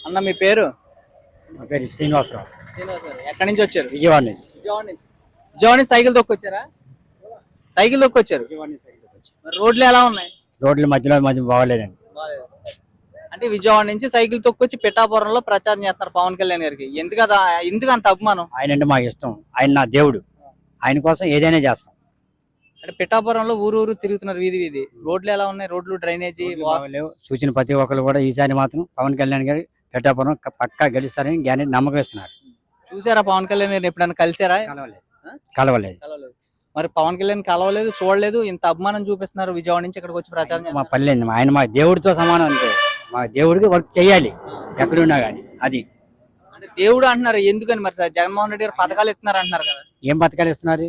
అన్న మీ పేరు? నా పేరు శ్రీనివాసరావు. శ్రీనివాస్ గారు ఎక్కడి నుంచి వచ్చారు? విజయవాడ నుంచి. విజయవాడ నుంచి సైకిల్ తొక్కొచ్చారా? సైకిల్ తొక్కొచ్చారు. మరి రోడ్లు ఎలా ఉన్నాయి? రోడ్ల మధ్య బాగోలేదండి. అంటే విజయవాడ నుంచి సైకిల్ తొక్కొచ్చి పిఠాపురంలో ప్రచారం చేస్తున్నారు పవన్ కళ్యాణ్ గారికి. ఎందుకు అంత అభిమానం? ఆయన అంటే మాకు ఇష్టం. ఆయన నా దేవుడు. ఆయన కోసం ఏదైనా చేస్తాం. అంటే పిఠాపురంలో ఊరు తిరుగుతున్నారు వీధి వీధి. రోడ్లు ఎలా ఉన్నాయి? రోడ్లు డ్రైనేజీ బాగలేవు. సూచన ప్రతి ఒక్కరు కూడా ఈసారి మాత్రం పవన్ కళ్యాణ్ గారి పిఠాపురం పక్కా గెలుస్తారని గ్యారెంటీ నమ్మకం ఇస్తున్నారు. చూసారా పవన్ కళ్యాణ్ గారిని ఎప్పుడైనా కలిసారా? కలవలేదు. మరి పవన్ కళ్యాణ్ కలవలేదు, చూడలేదు, ఇంత అభిమానం చూపిస్తున్నారు విజయవాడ నుంచి ఇక్కడికి వచ్చి ప్రచారం. మా పల్లె ఆయన మా దేవుడితో సమానం. అంతే, మా దేవుడికి వర్క్ చేయాలి ఎక్కడున్నా కానీ. అది అంటే దేవుడు అంటున్నారు ఎందుకని? మరి జగన్మోహన్ రెడ్డి గారు పథకాలు ఇస్తున్నారు అంటున్నారు కదా. ఏం పథకాలు ఇస్తున్నారు?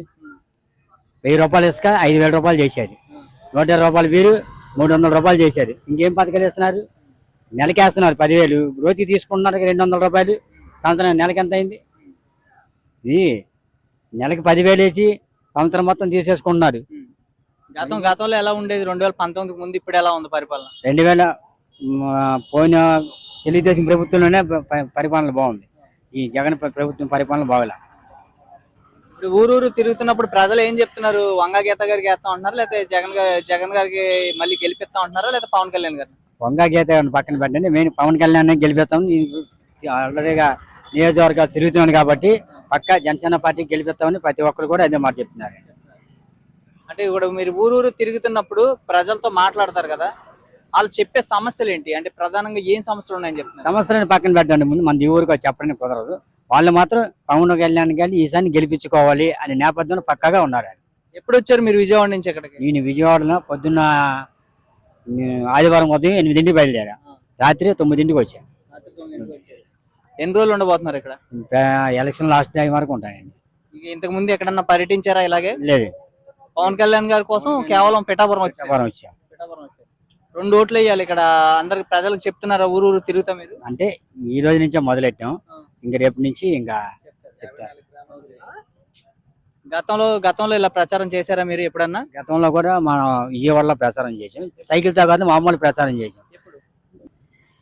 1000 రూపాయలు ఇసుక 5000 రూపాయలు చేశారు. 120 రూపాయలు వీరు 300 రూపాయలు చేశారు. ఇంకేం పథకాలు ఇస్తున్నారు? నెలకేస్తున్నారు 10,000. రోజుకి తీసుకుంటున్నారు 200 రూపాయలు. సంవత్సరం నెలకి ఎంత అయింది? ఇది నెలకి 10,000 వేసి సంవత్సరం మొత్తం తీసేసుకుంటున్నారు. గతంలో ఎలా ఉండేది? 2019 ముందు ఇప్పుడు ఎలా ఉంది పరిపాలన? 2000 పోయిన తెలుగుదేశం ప్రభుత్వంలోనే పరిపాలన బాగుంది. ఈ జగన్ ప్రభుత్వం పరిపాలన బాగలే. ఇప్పుడు ఊరు తిరుగుతున్నప్పుడు ప్రజలు ఏం చెప్తున్నారు? వంగా గీత గారికి వేస్తాం అంటున్నారు, లేకపోతే జగన్ గారికి మళ్ళీ గెలిపిస్తాం అంటున్నారా, లేదా పవన్ కళ్యాణ్ గారు? వంగా గీత పక్కన పెట్టండి, మేము పవన్ కళ్యాణ్ గెలిపిస్తాం. ఆల్రెడీగా నియోజకవర్గాలు తిరుగుతున్నాను కాబట్టి పక్కా జనసేన పార్టీకి గెలిపిస్తామని ప్రతి ఒక్కరు కూడా అదే మాట చెప్తున్నారు. అంటే ఇప్పుడు మీరు ఊరు తిరుగుతున్నప్పుడు ప్రజలతో మాట్లాడతారు కదా, వాళ్ళు చెప్పే సమస్యలు ఏంటి? అంటే ప్రధానంగా ఏం సమస్యలు ఉన్నాయని చెప్తున్నారు? సమస్యలను పక్కన పెట్టండి, ముందు మన ఊరికి చెప్పడానికి కుదరదు. వాళ్ళు మాత్రం పవన్ కళ్యాణ్ గారిని ఈసారి గెలిపించుకోవాలి అనే నేపథ్యంలో పక్కాగా ఉన్నారు. ఎప్పుడు వచ్చారు మీరు విజయవాడ నుంచి ఇక్కడికి? నేను విజయవాడలో పొద్దున్న ఆదివారం ఉదయం 8ంటికి బయలుదేరా, రాత్రి 9ంటికి వచ్చాను. ఎన్ని రోజులు ఉండబోతున్నారు ఇక్కడ? ఎలక్షన్ లాస్ట్ టైం వరకు ఉంటానండి. ఇంతకు ముందు ఎక్కడన్నా పర్యటించారా ఇలాగే? లేదు. పవన్ కళ్యాణ్ గారి కోసం కేవలం పిఠాపురం వచ్చాం. 2 ఓట్లు వేయాలి ఇక్కడ అందరికి ప్రజలకు చెప్తున్నారా? ఊరు తిరుగుతా మీరు? అంటే ఈ రోజు నుంచే మొదలెట్టాం, ఇంకా రేపు నుంచి ఇంకా చెప్తారు. గతంలో ఇలా ప్రచారం చేశారా మీరు ఎప్పుడన్నా? గతంలో కూడా మనం విజయవాడలో ప్రచారం చేసాం. సైకిల్తో కాదు మామూలు ప్రచారం చేసాం.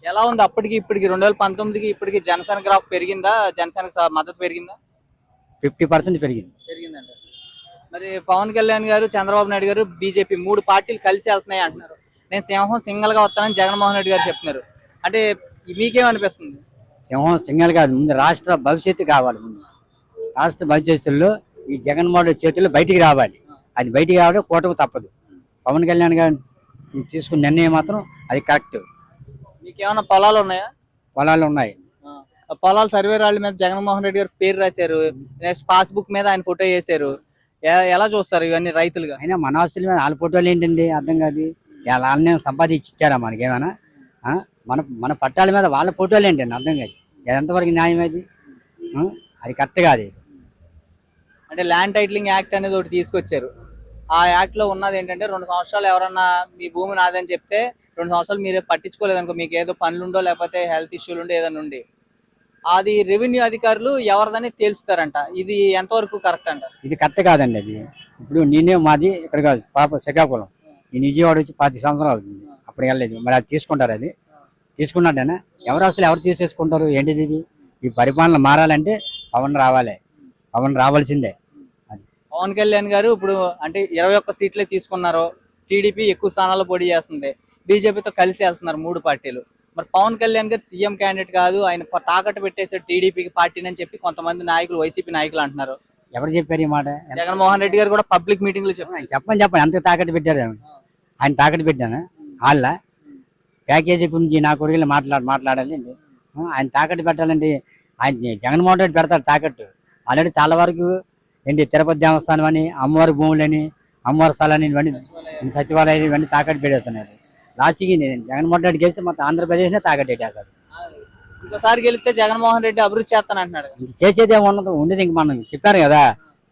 ఎలా ఉంది అప్పటికి ఇప్పటికి? 2019కి ఇప్పటికి జనసేన గ్రాఫ్ పెరిగిందా? జనసేనకు మద్దతు పెరిగిందా? 50% పెరిగిందండి. మరి పవన్ కళ్యాణ్ గారు, చంద్రబాబు నాయుడు గారు, బీజేపీ 3 పార్టీలు కలిసి వెళ్తున్నాయి అంటున్నారు. నేను సింహం సింగల్ గా వస్తానని జగన్మోహన్ రెడ్డి గారు చెప్తున్నారు. అంటే మీకేమనిపిస్తుంది? సింహం సింగల్ కాదు, ముందు రాష్ట్ర భవిష్యత్తు కావాలి. ముందు రాష్ట్ర భవిష్యత్తులో ఈ జగన్మోహన్ రెడ్డి చేతుల్లో బయటికి రావాలి. అది బయటికి రావడం కూటమి తప్పదు. పవన్ కళ్యాణ్ గారు తీసుకున్న నిర్ణయం మాత్రం అది కరెక్ట్. మీకేమైనా పొలాలు ఉన్నాయా? పొలాలు ఉన్నాయి. పొలాలు సర్వే రాళ్ళ మీద జగన్మోహన్ రెడ్డి గారు పేరు రాశారు, నెక్స్ట్ పాస్బుక్ మీద ఆయన ఫోటో వేసారు. ఎలా చూస్తారు ఇవన్నీ రైతులుగా? అయినా మన ఆస్తుల మీద వాళ్ళ ఫోటోలు ఏంటండి? అర్థం కాదు. వాళ్ళని సంపాదించి ఇచ్చారా మనకేమైనా? మన పట్టాల మీద వాళ్ళ ఫోటోలు ఏంటండి? అర్థం కాదు. ఎంతవరకు న్యాయం అది? అది కరెక్ట్ కాదు. అంటే ల్యాండ్ టైటిలింగ్ యాక్ట్ అనేది ఒకటి తీసుకొచ్చారు. ఆ యాక్ట్ లో ఉన్నది ఏంటంటే 2 సంవత్సరాలు ఎవరన్నా మీ భూమి నాదని చెప్తే 2 సంవత్సరాలు మీరే పట్టించుకోలేదనుకో, మీకు ఏదో పనులుండో లేకపోతే హెల్త్ ఇష్యూలు ఉండే ఏదైనా ఉండి, అది రెవెన్యూ అధికారులు ఎవరిదని తేల్చుతారంట. ఇది ఎంతవరకు కరెక్ట్ అంట? ఇది కరెక్ట్ కాదండి. అది ఇప్పుడు నేనే మాది ఇక్కడ కాదు, పాప శ్రీకాకుళం. నేను విజయవాడ వచ్చి 10 సంవత్సరాలు అవుతుంది, అప్పుడు వెళ్ళలేదు. మరి అది తీసుకుంటారు? అది తీసుకున్నట్టేనా? ఎవరు తీసేసుకుంటారు? ఏంటిది ఇది? ఈ పరిపాలన మారాలంటే పవన్ రావాలి, పవన్ రావాల్సిందే. అది పవన్ కళ్యాణ్ గారు ఇప్పుడు అంటే 21 సీట్లే తీసుకున్నారు. టీడీపీ ఎక్కువ స్థానాల్లో పోటీ చేస్తుంది, బీజేపీతో కలిసి వెళ్తున్నారు 3 పార్టీలు. మరి పవన్ కళ్యాణ్ గారు సీఎం క్యాండిడేట్ కాదు, ఆయన తాకట్టు పెట్టేసాడు టీడీపీకి పార్టీని అని చెప్పి కొంతమంది నాయకులు, వైసీపీ నాయకులు అంటున్నారు. ఎవరు చెప్పారు ఈ మాట? జగన్మోహన్ రెడ్డి గారు కూడా పబ్లిక్ మీటింగ్ లో చెప్పండి ఎంత తాకట్టు పెట్టారు? ఆయన తాకట్టు పెట్టాను వాళ్ళ ప్యాకేజీ గురించి నా కొడుకులు మాట్లాడాలి. ఆయన తాకట్టు పెట్టాలంటే ఆయన జగన్మోహన్ రెడ్డి పెడతాడు తాకట్టు. ఆల్రెడీ చాలా వరకు ఏంటి తిరుపతి దేవస్థానం అని, అమ్మవారి భూములని, అమ్మవారి స్థలాన్ని, ఇవన్నీ సచివాలయాలు ఇవన్నీ తాకట్టు పెట్టేస్తున్నారు. లాస్ట్కి జగన్మోహన్ రెడ్డి గెలిస్తే మొత్తం ఆంధ్రప్రదేశ్నే తాకట్టు పెట్టేస్తారు. ఇంకోసారి గెలిస్తే జగన్మోహన్ రెడ్డి అభివృద్ధి చేస్తాను అంటున్నాడు. చేసేది ఉండదు. ఇంక మనం చెప్పారు కదా,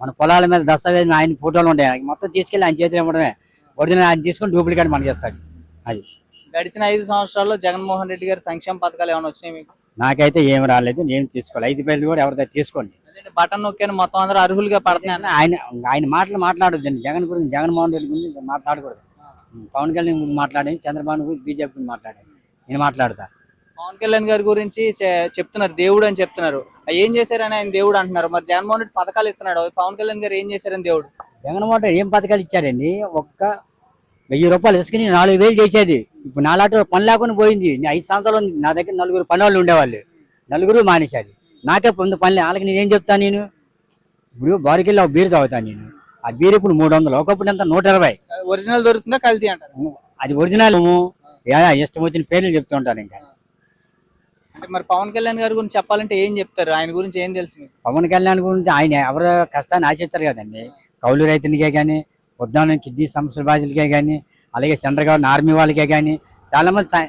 మన పొలాల మీద దస్తావేజ్ ఆయన ఫోటోలు ఉంటాయి, మొత్తం తీసుకెళ్ళి ఆయన చేతిలో ఇవ్వడమే. ఒరిజినల్ ఆయన తీసుకొని డూప్లికేట్ మనకి ఇస్తాడు. అది గడిచిన 5 సంవత్సరాల్లో జగన్మోహన్ రెడ్డి గారి సంక్షేమ పథకాలు ఏమైనా వచ్చినాయి మీకు? నాకైతే ఏమి రాలేదు, నేను తీసుకోవాలి. 5 పైసలు కూడా ఎవరితో తీసుకోండి. బటన్ నొక్కాను మొత్తం అందరూ అర్హులుగా పడుతున్నాయి. ఆయన మాటలు మాట్లాడొద్దు. జగన్ గురించి, జగన్మోహన్ రెడ్డి గురించి మాట్లాడకూడదు. పవన్ కళ్యాణ్ గురించి మాట్లాడి, చంద్రబాబు గురించి, బీజేపీ గురించి మాట్లాడాను. నేను మాట్లాడతా. పవన్ కళ్యాణ్ గారి గురించి చెప్తున్నారు దేవుడు అని చెప్తున్నారు. ఏం చేశారని ఆయన దేవుడు అంటున్నారు. మరి జగన్మోహన్ రెడ్డి పథకాలు ఇస్తున్నాడు, పవన్ కళ్యాణ్ గారు ఏం చేశారని దేవుడు? జగన్మోహన్ రెడ్డి ఏం పథకాలు ఇచ్చారండి? ఒక్క 1000 రూపాయలు ఇసుకుని 4000 చేసేది. ఇప్పుడు నాలాంటి పని లేకుండా పోయింది. 5 సంవత్సరాలు ఉంది. నా దగ్గర 4 పని వాళ్ళు ఉండేవాళ్ళు, 4 మానేశారు. నాకే పొందు పని వాళ్ళకి నేనేం చెప్తాను? నేను ఇప్పుడు బారుకెళ్ళి ఒక బీరు తాగుతాను. నేను ఆ బీరు ఇప్పుడు 300, ఒకప్పుడు ఎంత 120. ఒరిజినల్ దొరుకుతుందా కల్తీ అంటారు? అది ఒరిజినల్. ఇష్టం వచ్చిన పేర్లు చెప్తూ ఉంటాను. ఇంకా అంటే మరి పవన్ కళ్యాణ్ గారి గురించి చెప్పాలంటే ఏం చెప్తారు? ఆయన గురించి ఏం తెలుసు మీకు? పవన్ కళ్యాణ్ గురించి ఆయన ఎవరు కష్టాన్ని ఆశించారు కదండి. కౌలు రైతునికే కానీ, ఉద్దానం కిడ్నీ సమస్యల బాధితులకే కానీ, అలాగే సెంట్రల్ గవర్నమెంట్ ఆర్మీ వాళ్ళకే కానీ, చాలా మంది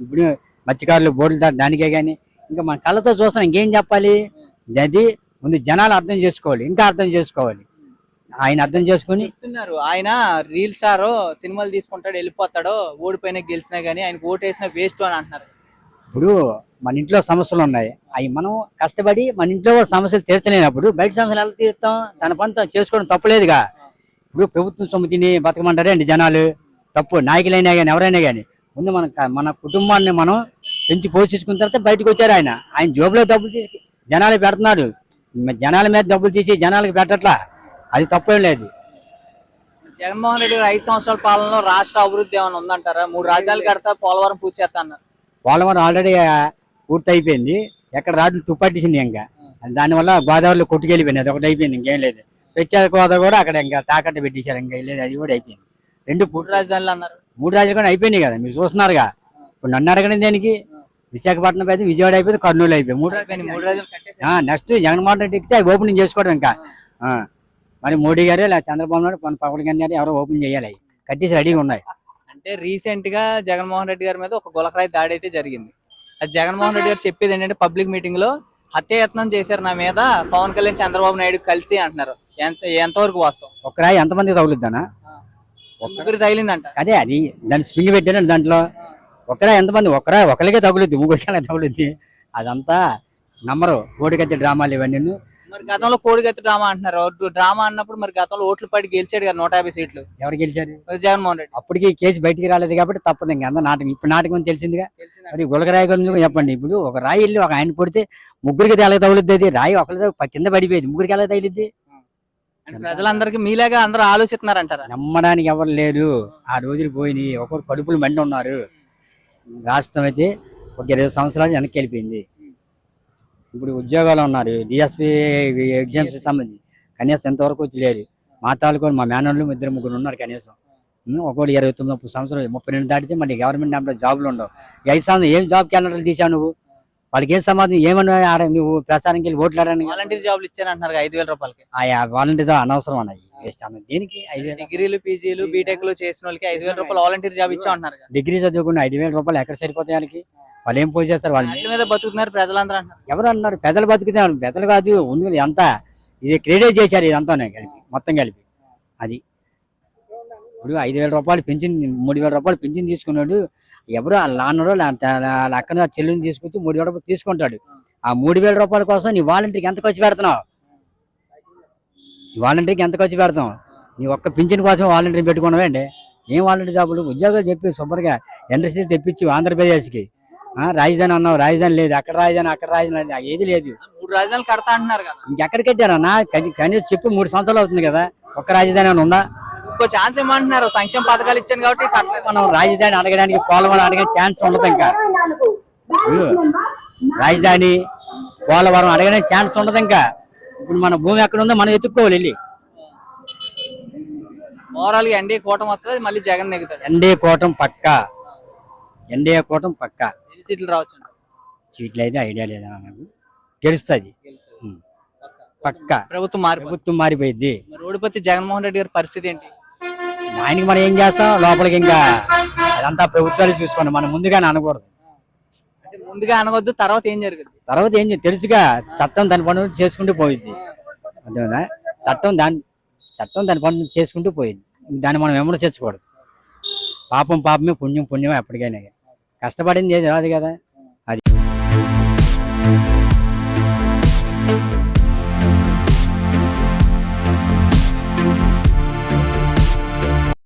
ఇప్పుడు మత్స్యకారులు బోర్డులు దానికే కానీ, ఇంకా మన కళ్ళతో చూస్తాం. ఇంకేం చెప్పాలి? అది ముందు జనాలు అర్థం చేసుకోవాలి, ఇంకా అర్థం చేసుకోవాలి. ఆయన అర్థం చేసుకుని చెప్తున్నారు. ఆయన రీల్ స్టార్, సినిమాలు తీసుకుంటాడు వెళ్ళిపోతాడు, ఓడిపోయినా గెలిచినా గానీ ఆయనకు ఓటు వేసినా వేస్ట్ అని అంటున్నారు. ఇప్పుడు మన ఇంట్లో సమస్యలు ఉన్నాయి, అవి మనం కష్టపడి మన ఇంట్లో సమస్యలు తీర్చలేనప్పుడు బయట సమస్యలు ఎలా తీరుతాం? తన పని చేసుకోవడం తప్పులేదుగా. ఇప్పుడు ప్రభుత్వం సొమ్ము తిని బతకమంటారే అండి జనాలు. తప్పు. నాయకులైనా కానీ ఎవరైనా కానీ ముందు మన కుటుంబాన్ని మనం పెంచి పోషించుకున్న తర్వాత బయటకు వచ్చారు. ఆయన జోబులో డబ్బులు తీసి జనాలు పెడుతున్నాడు. జనాల మీద డబ్బులు తీసి జనాలకు పెట్టట్లా. అది తప్పేం లేదు. జగన్మోహన్ రెడ్డి గారు 5 సంవత్సరాల పాలనలో రాష్ట్ర అభివృద్ధి ఏమైనా ఉందంటారా? 3 రాజధానులు కడతా, పోలవరం పూర్తి చేస్తా అన్నారు. పోలవరం ఆల్రెడీ పూర్తి అయిపోయింది. ఎక్కడ రాడ్లు తుప్పట్టేసింది. ఇంకా దానివల్ల గోదావరిలో కొట్టుకెళ్ళిపోయింది. అది ఒకటి అయిపోయింది, ఇంకేం లేదు. ప్రత్యేక హోదా కూడా అక్కడ ఇంకా తాకట్టు పెట్టేశారు. ఇంకా లేదు, అది కూడా అయిపోయింది. 3 రాజధానులు అన్నారు. 3 రాజధానులు కూడా అయిపోయినాయి కదా, మీరు చూస్తున్నారుగా. ఇప్పుడు నన్ను అడగడం దేనికి? విశాఖపట్నం అయితే విజయవాడ అయిపోయింది, కర్నూలు అయిపోయింది. 3 రాజధానులు కట్టేశారు. నెక్స్ట్ జగన్మోహన్ రెడ్డి ఎక్కితే అవి ఓపెనింగ్ చేసుకోవడం. ఇంకా మరి మోడీ గారు లేదా చంద్రబాబు నాయుడు పవన్ కళ్యాణ్ ఎవరో ఓపెన్ చేయాలి. కట్టేసి రెడీగా ఉన్నాయి. అంటే రీసెంట్ గా జగన్మోహన్ రెడ్డి గారి మీద ఒక గులకరాయి దాడి అయితే జరిగింది. అది జగన్మోహన్ రెడ్డి గారు చెప్పేది ఏంటంటే, పబ్లిక్ మీటింగ్ లో హత్యాయత్నం చేశారు నా మీద పవన్ కళ్యాణ్ చంద్రబాబు నాయుడు కలిసి అంటున్నారు. ఎంతవరకు వాస్తవం? ఒక రాయి ఎంతమంది తగులుద్దానా? ముగ్గురు తగిలిందంట. అదే అది దాన్ని స్ప్రింగ్ పెట్టారు. దాంట్లో ఒకరా ఎంతమంది? ఒకరికే తగులుద్ది, ముగ్గురికి ఎలా తగులుద్ది? అదంతా నమ్మరు. కోడికత్తి డ్రామాలు ఇవన్నీ. మరి గతంలో కోడిగత్తి డ్రామా అంటున్నారు. డ్రామా అన్నప్పుడు మరి గతంలో ఓట్లు పడి గెలిచాడు కదా 150 సీట్లు. ఎవరు గెలిచారు? జగన్మోహన్ రెడ్డి. అప్పటికి కేసు బయటికి రాలేదు కాబట్టి తప్పదు. ఇంకా అంత నాటకం. ఇప్పుడు నాటకం అని తెలిసిందిగా. మరి గులకరాయి గురించి చెప్పండి. ఇప్పుడు ఒక రాయి వెళ్ళి ఒక ఆయన కొడితే ముగ్గురికి ఎలా తగులుద్ది? అది రాయి ఒకరి కింద పడిపోయింది, ముగ్గురికి ఎలా తగిలిద్ది? ప్రజలందరికీ మీలాగా అందరూ ఆలోచిస్తున్నారంటారా? నమ్మడానికి ఎవరు లేరు. ఆ రోజులు పోయినాయి. ఒకరు కడుపులు మండి ఉన్నారు. రాష్ట్రం అయితే ఒక 20 సంవత్సరాలు వెనక్కి వెళ్ళిపోయింది. ఇప్పుడు ఉద్యోగాలు ఉన్నారు. డిఎస్పీ ఎగ్జామ్స్ సంబంధించి కనీసం ఎంతవరకు వచ్చి లేరు. మా తాలూకు మా మేనోళ్ళు 2-3 ఉన్నారు కనీసం. ఒకటి 29-30 సంవత్సరాలు 32 దాటితే మళ్ళీ గవర్నమెంట్ దాంట్లో జాబులు ఉండవు. 5 సంవత్సరం ఏం జాబ్ క్యాలెండర్లు తీసావు నువ్వు? వాళ్ళకి ఏం సమాధానం? ఏమన్నా నువ్వు ప్రచారంకి వెళ్ళి ఓట్లు ఆడడానికి? వాలంటీర్ జాబ్లు ఇచ్చారంటున్నారు 5,000 రూపాయలకి. వాలంటీర్ జాబ్ అనవసరం అన్నాయి. దేనికి? 5,000 డిగ్రీలు, పీజీలు, బీటెక్ లు చేసిన వాళ్ళకి 5,000 రూపాయలు వాలంటీర్ జాబ్ ఇచ్చా అంటున్నారు. డిగ్రీ చదువుకున్న 5,000 రూపాయలు ఎక్కడ సరిపోతాయి వాళ్ళకి? వాళ్ళు ఏం పోయి చేస్తారు? వాళ్ళ మీద బతుకుతున్నారు ప్రజలందరూ అంటున్నారు. ఎవరు అన్నారు? పెద్దలు బతుకుతారు. పెద్దలు కాదు, ఉంది ఎంత ఇది క్రెడిట్ చేశారు. ఇదంతా కలిపి మొత్తం కలిపి. అది ఇప్పుడు 5,000 రూపాయలు పెంచింది, 3,000 రూపాయలు పెంచింది తీసుకున్నాడు. ఎవరు వాళ్ళ నాన్నరో వాళ్ళ అక్కన చెల్లిని తీసుకొచ్చి 3,000 రూపాయలు తీసుకుంటాడు. ఆ 3,000 రూపాయల కోసం నీ వాలంటీర్కి ఎంత ఖర్చు పెడుతున్నావు? వాలంటీర్కి ఎంత ఖర్చు పెడతాం? నీ ఒక్క పింఛన్ కోసం వాలంటీర్ పెట్టుకున్నావేండి? ఏం వాలంటీర్ జాబులు? ఉద్యోగాలు చెప్పి శుభ్రంగా ఇండస్ట్రీ తెప్పించు ఆంధ్రప్రదేశ్కి. రాజధాని అన్నావు, రాజధాని లేదు. అక్కడ రాజధాని, అక్కడ రాజధాని లేదు, ఏది లేదు. 3 రాజధానులు కడతా అంటున్నారు కదా. ఇంకెక్కడ కట్టారన్నా? కనీసం చెప్పి 3 సంవత్సరాలు అవుతుంది కదా. ఒక్క రాజధాని అని ఉందా? ఇంకో ఛాన్స్ ఏమంటున్నారు? సంక్షేమ పథకాలు ఇచ్చాను కాబట్టి కట్టలేదు. మనం రాజధాని అడగడానికి, పోలవరం అడగడానికి ఛాన్స్ ఉండదు. ఇంకా రాజధాని, పోలవరం అడగడానికి ఛాన్స్ ఉండదు. ఇంకా ఇప్పుడు మన భూమి ఎక్కడ ఉందో మనం ఎత్తుక్కోవాలి వెళ్ళి. ఓవరాల్ గా ఎన్డీఏ కూటమి వస్తుంది, మళ్ళీ జగన్ నెగుతాడు. ఎన్డీఏ కూటమి పక్కా. ఎన్డీఏ కూటమి పక్కా. ఎన్ని సీట్లు రావచ్చు? సీట్లు అయితే ఐడియా లేదా నాకు. గెలుస్తుంది పక్కా. ప్రభుత్వం మారిపోయింది. ఓడిపోతే జగన్మోహన్ రెడ్డి గారి పరిస్థితి ఏంటి? ఆయనకి మనం ఏం చేస్తాం? లోపలికి ఇంకా అదంతా ప్రభుత్వాలు చూసుకోండి. మనం ముందుగానే అనకూడదు. ముందుగా అనవద్దు, తర్వాత ఏం జరుగుతుంది? తర్వాత ఏం తెలుసుగా. చట్టం దాని పనులు చేసుకుంటూ పోయింది. అర్థమైందా? చట్టం దాని పనులు చేసుకుంటూ పోయింది. దాన్ని మనం విమర్శించకూడదు. పాపం పాపమే, పుణ్యం పుణ్యమే. ఎప్పటికైనా కష్టపడింది ఏది రాదు కదా.